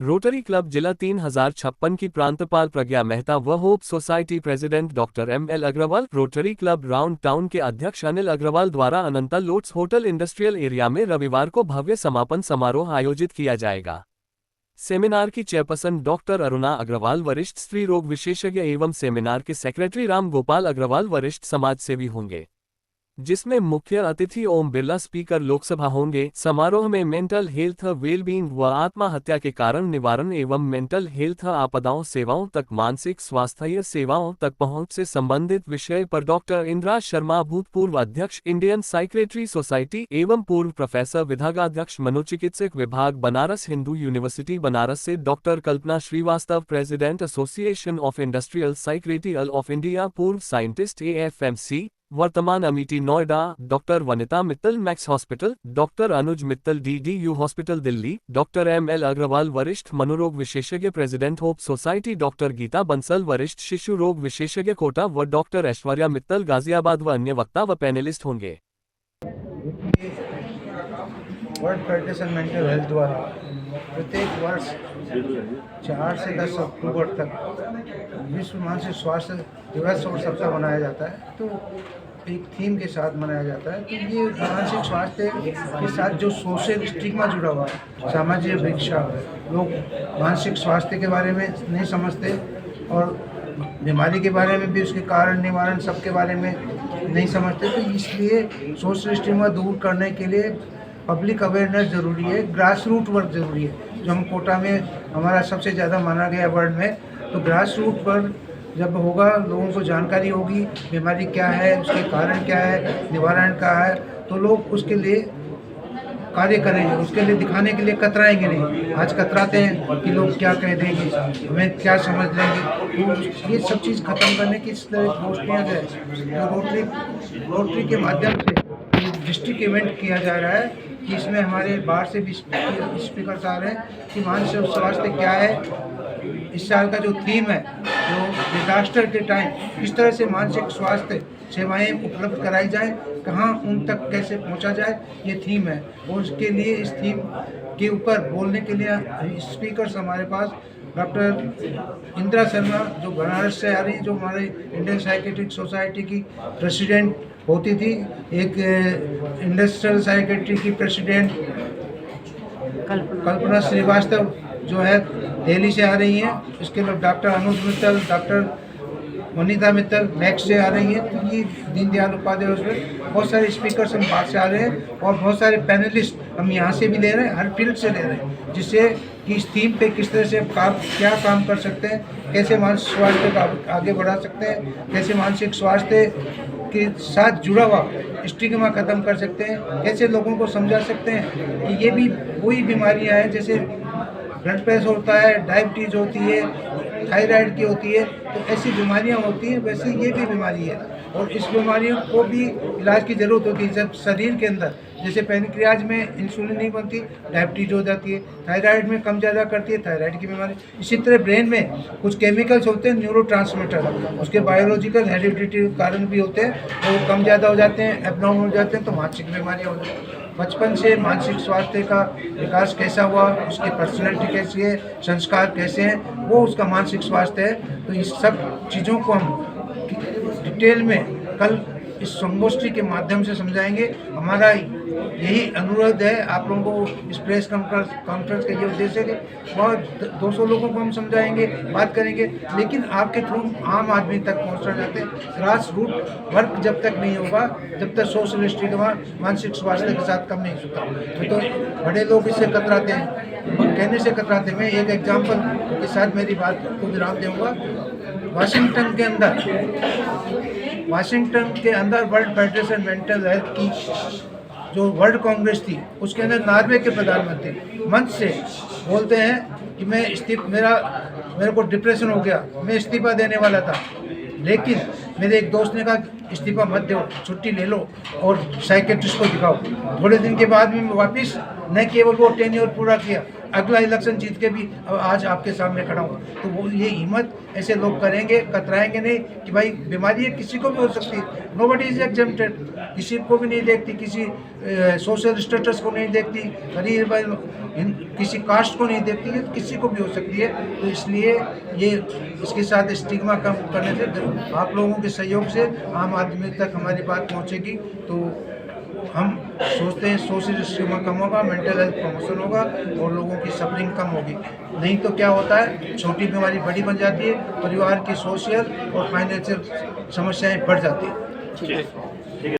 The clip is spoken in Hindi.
रोटरी क्लब जिला 3056 की प्रांतपाल प्रज्ञा मेहता व Hope Society president doctor M L. Agarwal, Rotary Club Round Town के अध्यक्ष अनिल अग्रवाल द्वारा Ananta Lotus Hotel industrial area में रविवार को भव्य समापन समारोह आयोजित किया जाएगा। सेमिनार की चेयरपर्सन डॉक्टर अरुणा अग्रवाल वरिष्ठ स्त्री रोग विशेषज्ञ एवं सेमिनार के सेक्रेटरी राम गोपाल अग्रवाल वरिष्ठ समाजसेवी होंगे, जिसमें मुख्य अतिथि ओम बिरला स्पीकर लोकसभा होंगे। समारोह में मेंटल हेल्थ वेलबींग व आत्महत्या के कारण निवारण एवं मेंटल हेल्थ आपदाओं सेवाओं तक मानसिक स्वास्थ्य सेवाओं तक पहुंच से संबंधित विषय पर डॉक्टर इंदिरा शर्मा, भूतपूर्व अध्यक्ष इंडियन साइकेट्री सोसाइटी एवं पूर्व प्रोफेसर विभागाध्यक्ष मनोचिकित्सक विभाग बनारस हिंदू यूनिवर्सिटी बनारस से doctor Kalpana Shrivastava, president association of industrial psychiatry of India, पूर्व साइंटिस्ट AFMC, वर्तमान Amity Noida, doctor Vanita Mittal Max hospital, doctor Anuj Mittal DDU hospital Delhi, doctor M.L. Agarwal वरिष्ठ मनोरोग विशेषज्ञ president hope society, doctor Geeta Bansal वरिष्ठ शिशु रोग विशेषज्ञ कोटा व डॉक्टर ऐश्वर्या मित्तल गाजियाबाद व अन्य वक्ता व पैनलिस्ट होंगे। वर्ल्ड फेडरेशन मेंटल हेल्थ द्वारा प्रत्येक वर्ष 4 से 10 अक्टूबर तक विश्व मानसिक स्वास्थ्य दिवस और सप्ताह मनाया जाता है। तो एक थीम के साथ मनाया जाता है। तो ये मानसिक स्वास्थ्य के साथ जो सोशल स्टिग्मा जुड़ा हुआ है, सामाजिक भिक्षा, लोग मानसिक स्वास्थ्य के बारे में नहीं समझते और बीमारी के बारे में भी, उसके कारण निवारण सब के बारे में नहीं समझते। तो इसलिए सोशल स्टिग्मा दूर करने के लिए पब्लिक अवेयरनेस ज़रूरी है, ग्रास रूट वर्क ज़रूरी है, जो हम कोटा में हमारा सबसे ज़्यादा माना गया वर्ल्ड में। तो ग्रास रूट पर जब होगा, लोगों को जानकारी होगी बीमारी क्या है, उसके कारण क्या है, निवारण क्या है, तो लोग उसके लिए कार्य करेंगे, उसके लिए दिखाने के लिए कतराएंगे नहीं। आज कतराते हैं कि लोग क्या कह देंगे, हमें क्या समझ लेंगे। तो ये सब चीज़ खत्म करने की इस तरह गोष्ठियाँ जो है, रोटरी के माध्यम से डिस्ट्रिक्ट इवेंट किया जा रहा है कि इसमें हमारे बाहर से भी स्पीकर्स आ रहे हैं कि मानसिक स्वास्थ्य क्या है। इस साल का जो थीम है, जो डिजास्टर के टाइम किस तरह से मानसिक स्वास्थ्य सेवाएं उपलब्ध कराई जाए, कहाँ उन तक कैसे पहुंचा जाए, ये थीम है। और उसके लिए इस थीम के ऊपर बोलने के लिए स्पीकर्स हमारे पास डॉक्टर इंदिरा शर्मा, जो बनारस से आ रही, जो हमारे इंडियन साइकेट्रिक सोसाइटी की प्रेसिडेंट होती थी, एक इंडस्ट्रियल साइकेट्री की प्रेसिडेंट कल्पना श्रीवास्तव जो है दिल्ली से आ रही हैं। इसके बाद doctor Anuj Mittal, doctor Vanita Mittal max से आ रही हैं। तो ये दीनदयाल उपाध्याय उसमें बहुत सारे स्पीकर्स हम बाहर से आ रहे हैं और बहुत सारे पैनलिस्ट हम यहाँ से भी ले रहे हैं, हर फील्ड से ले रहे हैं, जिससे कि इस थीम पे किस तरह से क्या काम कर सकते हैं, कैसे मानसिक स्वास्थ्य को आगे बढ़ा सकते हैं, कैसे मानसिक स्वास्थ्य के साथ जुड़ा हुआ स्टिग्मा खत्म कर सकते हैं, कैसे लोगों को समझा सकते हैं कि ये भी वही बीमारियां हैं, जैसे ब्लड प्रेशर होता है, डायबिटीज़ होती है, थायराइड की होती है, तो ऐसी बीमारियां होती हैं, वैसे ये भी बीमारी है। और इस बीमारियों को भी इलाज की ज़रूरत होती है। जब शरीर के अंदर जैसे पैनक्रियाज में इंसुलिन नहीं बनती, डायबिटीज़ हो जाती है, थायराइड में कम ज़्यादा करती है, थायराइड की बीमारी। इसी तरह ब्रेन में कुछ केमिकल्स होते हैं, न्यूरोट्रांसमीटर, उसके बायोलॉजिकल हेरिडिटी कारण भी होते हैं, तो वो कम ज़्यादा हो जाते हैं, एबनॉर्मल हो जाते हैं, तो मानसिक बीमारियाँ हो जाती हैं। बचपन से मानसिक स्वास्थ्य का विकास कैसा हुआ, उसकी पर्सनैलिटी कैसी है, संस्कार कैसे हैं, वो उसका मानसिक स्वास्थ्य है। तो इस सब चीज़ों को हम डिटेल में कल इस संगोष्ठी के माध्यम से समझाएंगे। हमारा यही अनुरोध है आप लोगों को, इस प्रेस कॉन्फ्रेंस का ये उद्देश्य है कि बहुत 200 लोगों को हम समझाएंगे, बात करेंगे, लेकिन आपके थ्रू आम आदमी तक पहुंचना चाहते हैं। ग्रास रूट वर्क जब तक नहीं होगा, जब तक सोशल स्टिग्मा मानसिक स्वास्थ्य के साथ कम नहीं होता। तो बड़े लोग इससे कतराते हैं, कहने से कतराते हैं। मैं एक एग्जाम्पल के साथ मेरी बात को विराम दूंगा। वाशिंगटन के अंदर वर्ल्ड फेडरेशन मेंटल हेल्थ की जो वर्ल्ड कांग्रेस थी, उसके अंदर नॉर्वे के प्रधानमंत्री मंच से बोलते हैं कि मेरे को डिप्रेशन हो गया, मैं इस्तीफा देने वाला था, लेकिन मेरे एक दोस्त ने कहा इस्तीफा मत दो, छुट्टी ले लो और साइकेट्रिस्ट को दिखाओ। थोड़े दिन के बाद में वापस न केवल वो टेन्योर पूरा किया, अगला इलेक्शन जीत के भी अब आज आपके सामने खड़ा हूँ। तो वो ये हिम्मत ऐसे लोग करेंगे, कतराएंगे नहीं कि भाई बीमारी है, किसी को भी हो सकती है। नोबडी इज एग्जेम्प्टेड, किसी को भी नहीं देखती, किसी सोशल स्टेटस को नहीं देखती, गरीब किसी कास्ट को नहीं देखती है, किसी को भी हो सकती है। तो इसलिए ये इसके साथ स्टिग्मा कम करने से, आप लोगों के सहयोग से आम आदमी तक हमारी बात पहुँचेगी। तो हम सोचते हैं सोशल स्टिग्मा कम होगा, मेंटल हेल्थ प्रमोशन होगा और लोगों की सफरिंग कम होगी। नहीं तो क्या होता है, छोटी बीमारी बड़ी बन जाती है, परिवार की सोशल और फाइनेंशियल समस्याएं बढ़ जाती है। ठीक है।